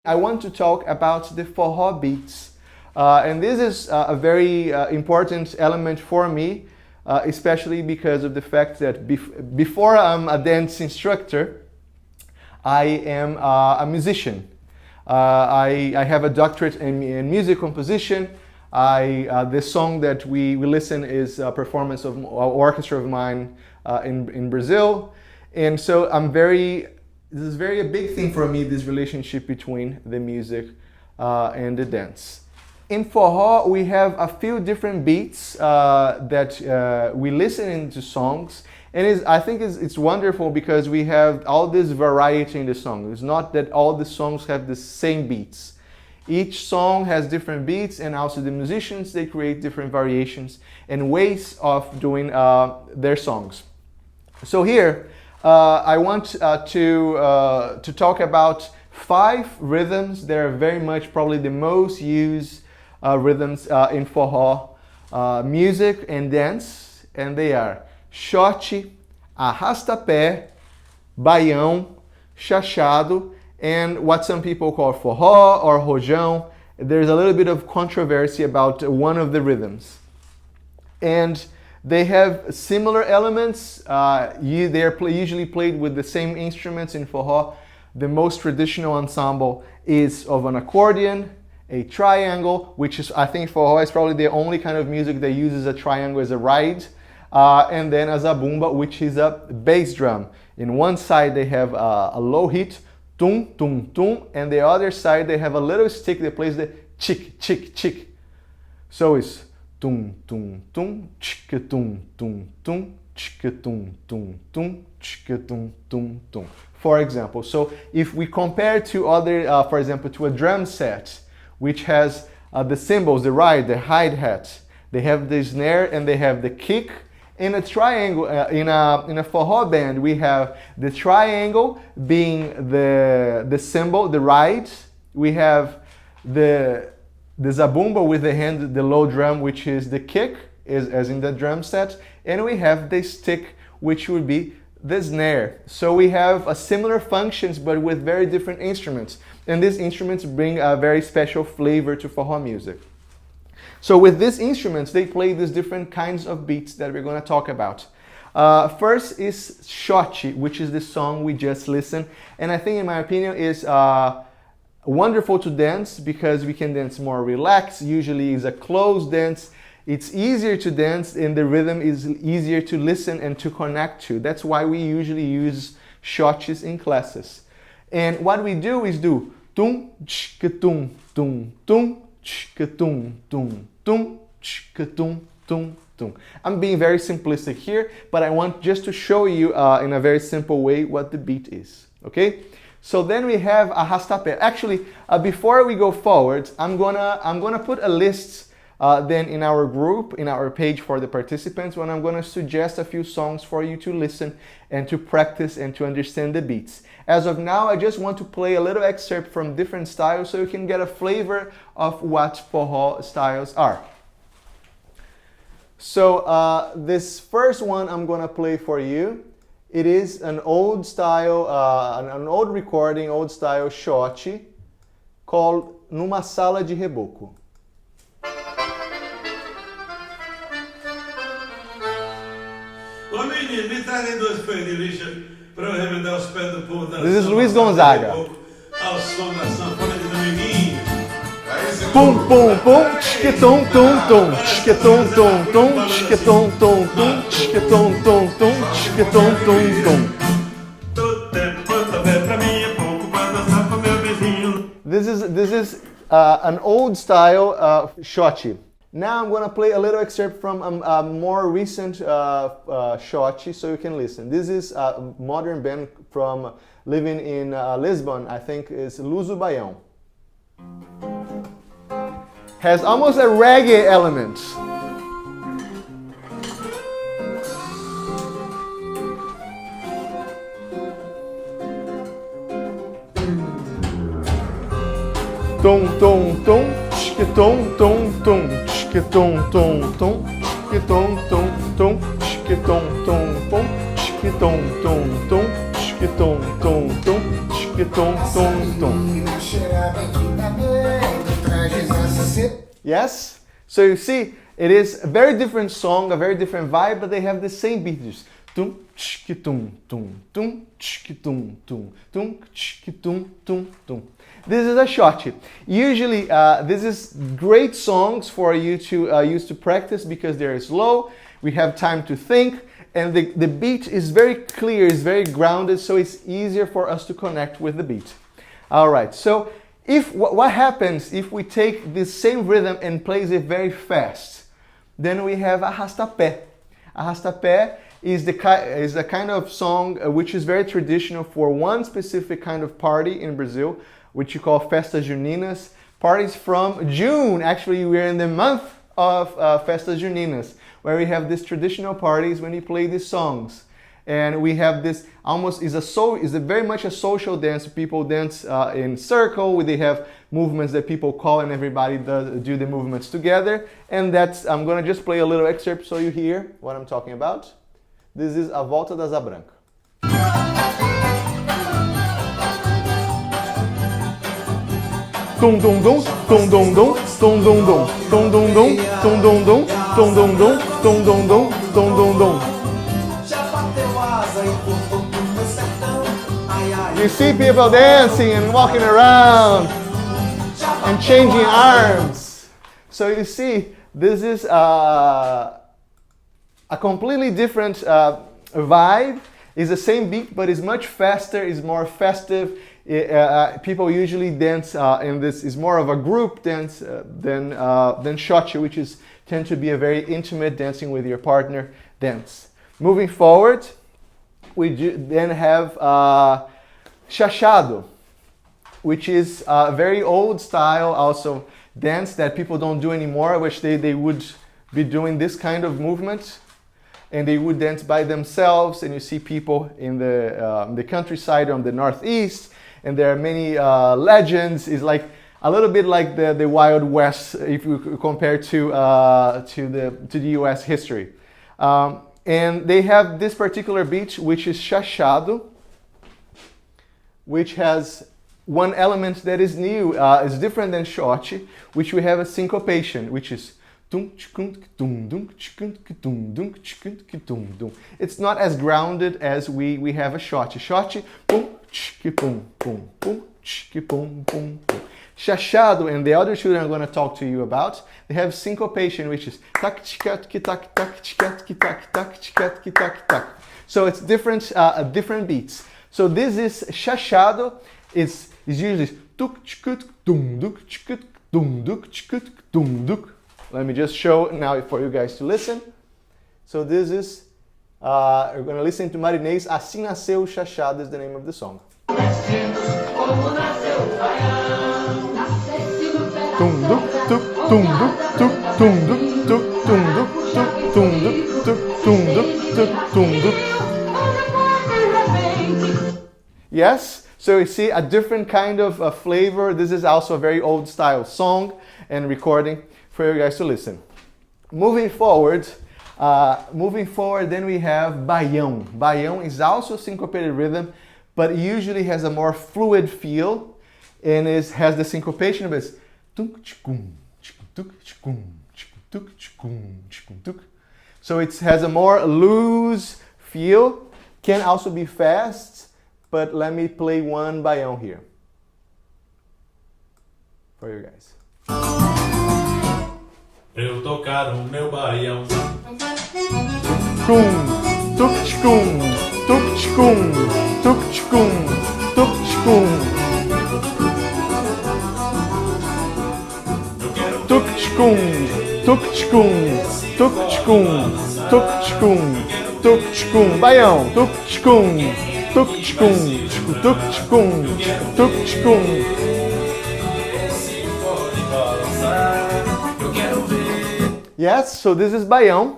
I want to talk about the forró beats. And this is a very important element for me, especially because of the fact that before I'm a dance instructor, I am a musician. I have a doctorate in music composition. The song that we listen is a performance of an orchestra of mine in Brazil. And so this is a big thing for me, this relationship between the music and the dance. In forró, we have a few different beats that we listen into songs. And I think it's wonderful because we have all this variety in the song. It's not that all the songs have the same beats. Each song has different beats, and also the musicians, they create different variations and ways of doing their songs. So here, I want to talk about 5 rhythms that are very much probably the most used rhythms in forró music and dance, and they are shot, arrasta-pé, baião, chachado, and what some people call forró or rojão. There's a little bit of controversy about one of the rhythms. And they have similar elements. They are usually played with the same instruments in forró. The most traditional ensemble is of an accordion, a triangle, which is, I think forró is probably the only kind of music that uses a triangle as a ride, and then a zabumba, which is a bass drum. In one side they have a low hit, tum, tum, tum, and the other side they have a little stick that plays the chick, chick, chick. So it's tum, tum, tum, chick, tum, tum, tum, chick, tum, tum, tum, chick, tum, tum, tum. For example, so if we compare to other, for example, to a drum set, which has the cymbals, the ride, the hi-hat, they have the snare and they have the kick. In a triangle, in a forró band, we have the triangle being the cymbal, the ride. We have the zabumba with the hand, the low drum, which is the kick, as in the drum set. And we have the stick, which would be the snare. So we have similar functions, but with very different instruments. And these instruments bring a very special flavor to forró music. So with these instruments, they play these different kinds of beats that we're going to talk about. First is shot, which is the song we just listened. And I think, in my opinion, is wonderful to dance because we can dance more relaxed. Usually it's a closed dance. It's easier to dance and the rhythm is easier to listen and to connect to. That's why we usually use shots in classes. And what we do is do tum, chka, tum, tum, tum, chka, tum, tum, tum, chka, tum, tum, tum. I'm being very simplistic here, but I want just to show you in a very simple way what the beat is. Okay? So then we have arrasta-pé. Actually, before we go forward, I'm gonna put a list then in our group, in our page for the participants, when I'm gonna suggest a few songs for you to listen and to practice and to understand the beats. As of now, I just want to play a little excerpt from different styles so you can get a flavor of what forró styles are. So this first one I'm gonna play for you. It is an old style, an old recording, old style shot called Numa Sala de Reboco. Ô menino, me trazem 2 pés de lixa para eu arremedar os pés do povo da This is Luiz Gonzaga. Ao som da sanfona de Dominguinho. Pum, pum, pum, tchiquitum, tum, tum, tchiquitum, tum, tum, tchiquitum, tum, tum, tchiquitum, tum, tum, tchiquitum, tum, tum. Todo tempo quanto é pra mim é pouco pra dançar com meu vizinho. This is an old style shot. Now I'm going to play a little excerpt from a more recent shot so you can listen. This is a modern band from living in Lisbon, I think is Luso Baião. Has almost a reggae element. Tum, tum, tum, tchiquitum, tum, tum, tchiquitum, tum, tum, tchiquitum, tum, tum, tchiquitum, tum, tum, tchiquitum, tum, tum, tchiquitum, tum, tum, tchiquitum, tum, tum. Yes? So you see, it is a very different song, a very different vibe, but they have the same beat. Just tum, tchiquitum, tum, tum, tchiquitum, tum, tum, tchiquitum, tum, tum. This is a shot. Usually, this is great songs for you to use to practice because they're slow. We have time to think, and the beat is very clear, it's very grounded, so it's easier for us to connect with the beat. All right, so what happens if we take this same rhythm and plays it very fast? Then we have arrasta-pé. Arrasta-pé is the kind of song which is very traditional for one specific kind of party in Brazil, which you call Festas Juninas. Parties from June. Actually, we're in the month of Festas Juninas, where we have these traditional parties when we play these songs. And we have this is very much a social dance. People dance in circle. They have movements that people call, and everybody do the movements together. And I'm gonna just play a little excerpt so you hear what I'm talking about. This is A Volta da Asa Branca. Dum dum dum, dum dum dum, dum dum dum, dum dum dum, dum dum dum, dum dum dum, dum dum dum, dum dum dum. You see people dancing and walking around and changing arms. So you see, this is a completely different vibe. It's the same beat, but it's much faster, it's more festive. People usually dance in this, is more of a group dance than shot, which tend to be a very intimate dancing with your partner dance. Moving forward, we then have chachado, which is a very old style also dance that people don't do anymore, which they would be doing this kind of movement, and they would dance by themselves. And you see people in the countryside on the northeast, and there are many legends. It's like a little bit like the Wild West if you compare to the U.S. history. And they have this particular beat, which is chachado, which has one element that is new, is different than shot, which we have a syncopation, which is it's not as grounded as we have a shot. Chachado and the other children I'm going to talk to you about, they have syncopation, which is tak tak tak tak tak tak tak tak tak. So it's different beats. So this is chachado. It's usually tuk chkut dum duk chkut dum duk chkut dum duk. Let me just show now for you guys to listen. So this is we're going to listen to Marinês. Assim Nasceu o Chachado is the name of the song. Tum duk tuk tum duk tuk tum duk tuk tum duk tuk tum duk tuk tum duk tuk tum duk. Yes, so you see a different kind of flavor. This is also a very old style song and recording for you guys to listen. Moving forward, then we have baião. Baião is also syncopated rhythm, but it usually has a more fluid feel, and has the syncopation, but it's so it has a more loose feel. Can also be fast, but let me play one baião here for you guys. Eu tocar o meu baião. Tum, tuk tchum, tuk tchum, tuk tchum, tuk tchum. Tuk tchum, tuk tchum, tuk tchum, tuk tchum, tuk tchum. Baião, tuk tchum, tuk tchum, tuk tchum, tuk tchum. Yes, so this is baião.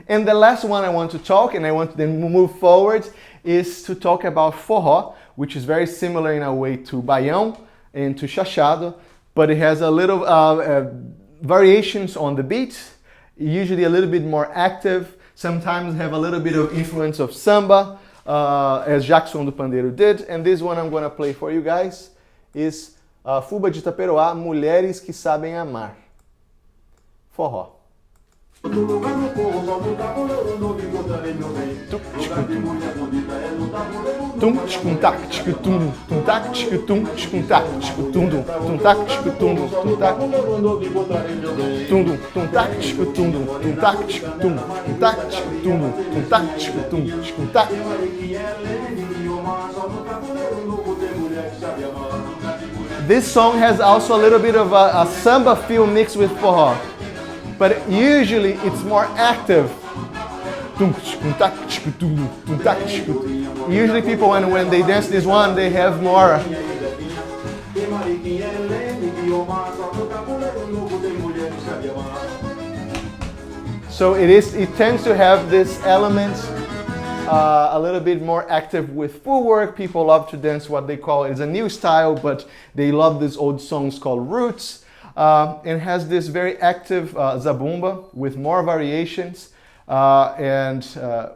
And the last one I want to talk, and I want to then move forward, is to talk about forró, which is very similar in a way to baião and to chachado, but it has a little variations on the beat, usually a little bit more active, sometimes have a little bit of influence of samba, as Jackson do Pandeiro did. And this one I'm going to play for you guys is Fuba de Itaperoá, Mulheres que Sabem Amar. Forró. Tum tum tac tum tum tac tum tac tum tum tac tum tac tum tac tum tac tum tac tum tac. This song has also a little bit of a samba feel mixed with forró, but usually it's more active. Usually people, when they dance this one, they have more. So it tends to have this element a little bit more active with footwork. People love to dance what they call, it's a new style, but they love these old songs called roots. And has this very active zabumba with more variations and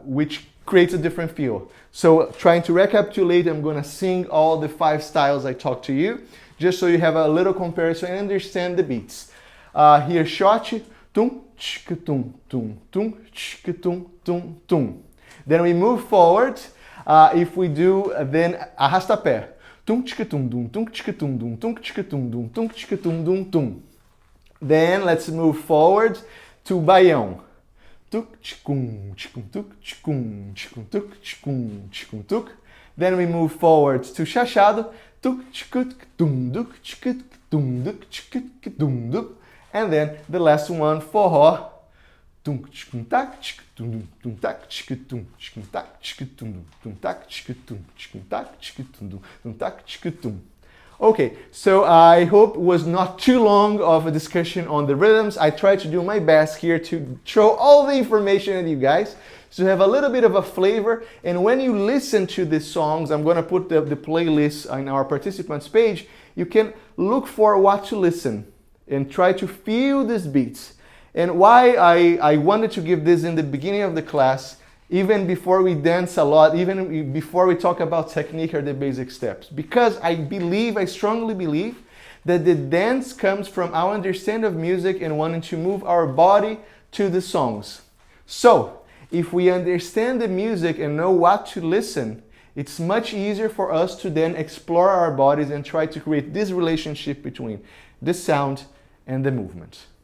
which creates a different feel. So trying to recapitulate, I'm going to sing all the 5 styles I talked to you, just so you have a little comparison and understand the beats. Here, shot, tum, tchk, tum, tum, tum, tchk, tum, tum, tum. Then we move forward. If we do, then arrasta-pé. Tum, tchk, tum, dum, tum, tchk, tum, dum, tum, tchk, tum, dum, tum, tchk, tum, dum, tum. Then let's move forward to baião. Then we move forward to chachado. And then the last one, forró. Okay, so I hope it was not too long of a discussion on the rhythms. I tried to do my best here to show all the information to you guys, so you have a little bit of a flavor. And when you listen to these songs, I'm going to put the playlist on our participants page. You can look for what to listen and try to feel these beats. And why I wanted to give this in the beginning of the class, even before we dance a lot, even before we talk about technique or the basic steps. Because I strongly believe that the dance comes from our understanding of music and wanting to move our body to the songs. So, if we understand the music and know what to listen, it's much easier for us to then explore our bodies and try to create this relationship between the sound and the movement.